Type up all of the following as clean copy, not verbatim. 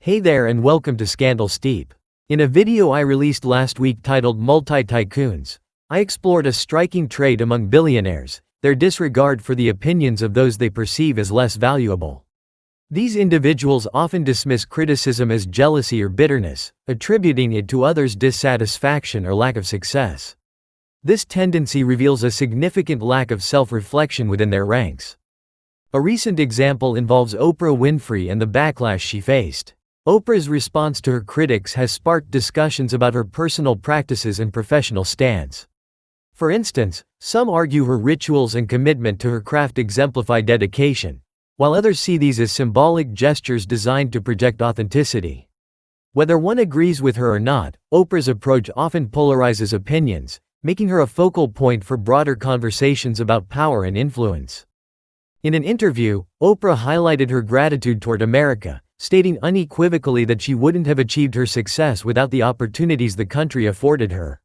Hey there and welcome to Scandal Steep. In a video I released last week titled Multi-Tycoons, I explored a striking trait among billionaires: their disregard for the opinions of those they perceive as less valuable. These individuals often dismiss criticism as jealousy or bitterness, attributing it to others' dissatisfaction or lack of success. This tendency reveals a significant lack of self-reflection within their ranks. A recent example involves Oprah Winfrey and the backlash she faced. Oprah's response to her critics has sparked discussions about her personal practices and professional stance. For instance, some argue her rituals and commitment to her craft exemplify dedication, while others see these as symbolic gestures designed to project authenticity. Whether one agrees with her or not, Oprah's approach often polarizes opinions, making her a focal point for broader conversations about power and influence. In an interview, Oprah highlighted her gratitude toward America, stating unequivocally that she wouldn't have achieved her success without the opportunities the country afforded her.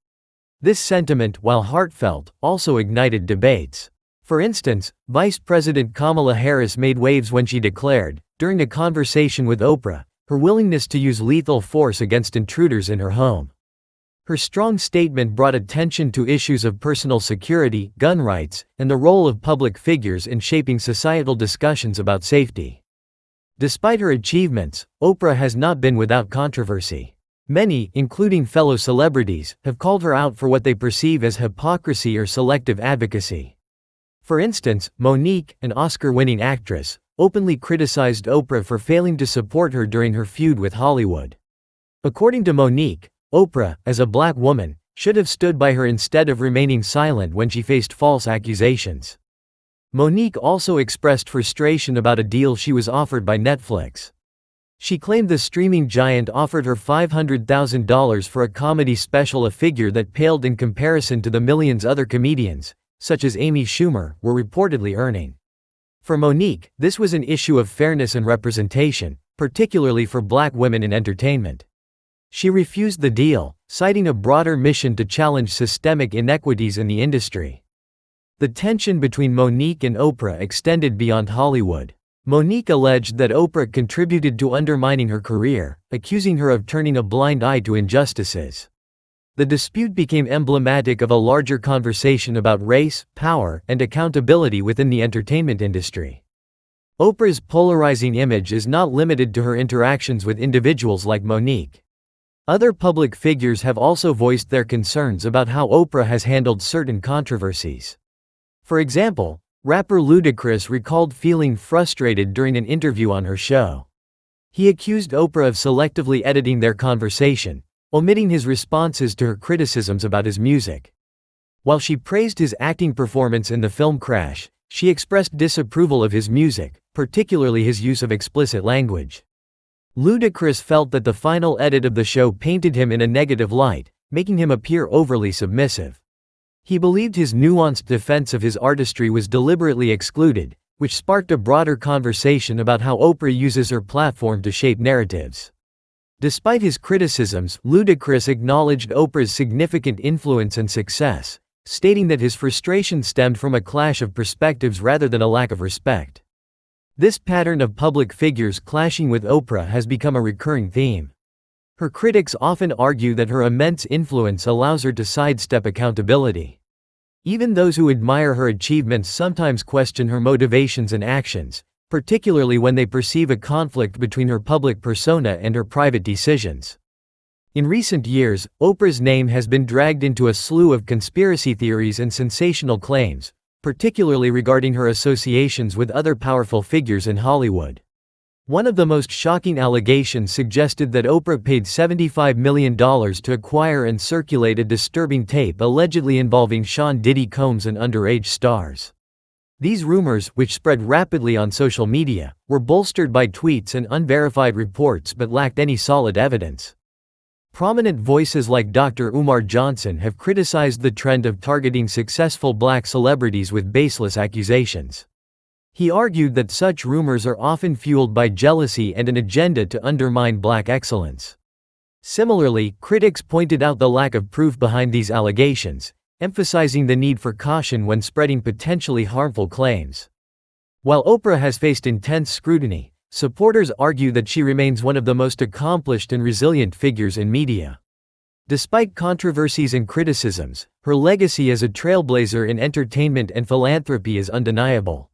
This sentiment, while heartfelt, also ignited debates. For instance, Vice President Kamala Harris made waves when she declared, during a conversation with Oprah, her willingness to use lethal force against intruders in her home. Her strong statement brought attention to issues of personal security, gun rights, and the role of public figures in shaping societal discussions about safety. Despite her achievements, Oprah has not been without controversy. Many, including fellow celebrities, have called her out for what they perceive as hypocrisy or selective advocacy. For instance, Mo'Nique, an Oscar-winning actress, openly criticized Oprah for failing to support her during her feud with Hollywood. According to Mo'Nique, Oprah, as a black woman, should have stood by her instead of remaining silent when she faced false accusations. Mo'Nique also expressed frustration about a deal she was offered by Netflix. She claimed the streaming giant offered her $500,000 for a comedy special, a figure that paled in comparison to the millions other comedians, such as Amy Schumer, were reportedly earning. For Mo'Nique, this was an issue of fairness and representation, particularly for black women in entertainment. She refused the deal, citing a broader mission to challenge systemic inequities in the industry. The tension between Mo'Nique and Oprah extended beyond Hollywood. Mo'Nique alleged that Oprah contributed to undermining her career, accusing her of turning a blind eye to injustices. The dispute became emblematic of a larger conversation about race, power, and accountability within the entertainment industry. Oprah's polarizing image is not limited to her interactions with individuals like Mo'Nique. Other public figures have also voiced their concerns about how Oprah has handled certain controversies. For example, rapper Ludacris recalled feeling frustrated during an interview on her show. He accused Oprah of selectively editing their conversation, omitting his responses to her criticisms about his music. While she praised his acting performance in the film Crash, she expressed disapproval of his music, particularly his use of explicit language. Ludacris felt that the final edit of the show painted him in a negative light, making him appear overly submissive. He believed his nuanced defense of his artistry was deliberately excluded, which sparked a broader conversation about how Oprah uses her platform to shape narratives. Despite his criticisms, Ludacris acknowledged Oprah's significant influence and success, stating that his frustration stemmed from a clash of perspectives rather than a lack of respect. This pattern of public figures clashing with Oprah has become a recurring theme. Her critics often argue that her immense influence allows her to sidestep accountability. Even those who admire her achievements sometimes question her motivations and actions, particularly when they perceive a conflict between her public persona and her private decisions. In recent years, Oprah's name has been dragged into a slew of conspiracy theories and sensational claims, particularly regarding her associations with other powerful figures in Hollywood. One of the most shocking allegations suggested that Oprah paid $75 million to acquire and circulate a disturbing tape allegedly involving Sean Diddy Combs and underage stars. These rumors, which spread rapidly on social media, were bolstered by tweets and unverified reports but lacked any solid evidence. Prominent voices like Dr. Umar Johnson have criticized the trend of targeting successful black celebrities with baseless accusations. He argued that such rumors are often fueled by jealousy and an agenda to undermine black excellence. Similarly, critics pointed out the lack of proof behind these allegations, emphasizing the need for caution when spreading potentially harmful claims. While Oprah has faced intense scrutiny, supporters argue that she remains one of the most accomplished and resilient figures in media. Despite controversies and criticisms, her legacy as a trailblazer in entertainment and philanthropy is undeniable.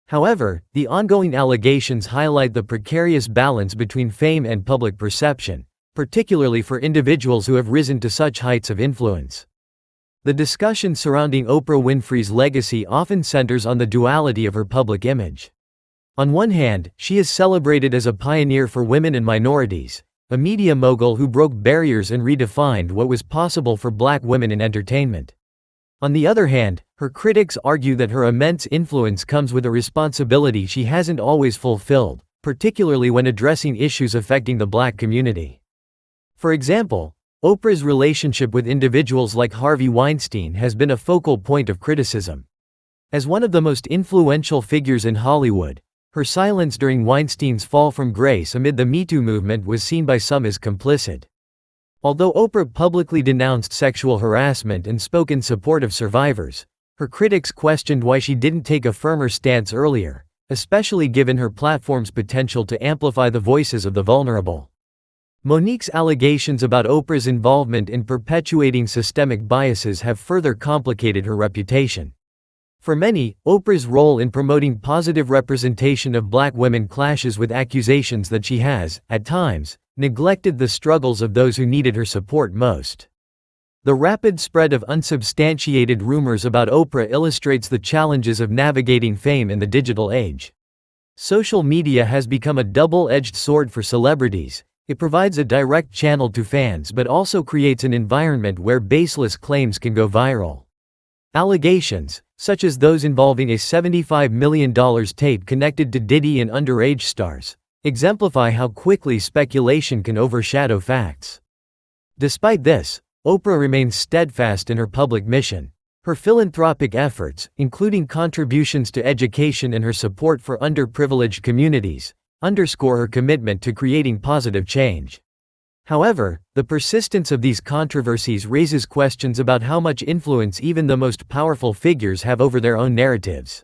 However, the ongoing allegations highlight the precarious balance between fame and public perception, particularly for individuals who have risen to such heights of influence. The discussion surrounding Oprah Winfrey's legacy often centers on the duality of her public image. On one hand, she is celebrated as a pioneer for women and minorities, a media mogul who broke barriers and redefined what was possible for Black women in entertainment. On the other hand, her critics argue that her immense influence comes with a responsibility she hasn't always fulfilled, particularly when addressing issues affecting the Black community. For example, Oprah's relationship with individuals like Harvey Weinstein has been a focal point of criticism. As one of the most influential figures in Hollywood, her silence during Weinstein's fall from grace amid the Me Too movement was seen by some as complicit. Although Oprah publicly denounced sexual harassment and spoke in support of survivors, her critics questioned why she didn't take a firmer stance earlier, especially given her platform's potential to amplify the voices of the vulnerable. Monique's allegations about Oprah's involvement in perpetuating systemic biases have further complicated her reputation. For many, Oprah's role in promoting positive representation of Black women clashes with accusations that she has, at times, neglected the struggles of those who needed her support most. The rapid spread of unsubstantiated rumors about Oprah illustrates the challenges of navigating fame in the digital age. Social media has become a double-edged sword for celebrities. It provides a direct channel to fans but also creates an environment where baseless claims can go viral. Allegations, such as those involving a $75 million tape connected to Diddy and underage stars, exemplify how quickly speculation can overshadow facts. Despite this, Oprah remains steadfast in her public mission. Her philanthropic efforts, including contributions to education and her support for underprivileged communities, underscore her commitment to creating positive change. However, the persistence of these controversies raises questions about how much influence even the most powerful figures have over their own narratives.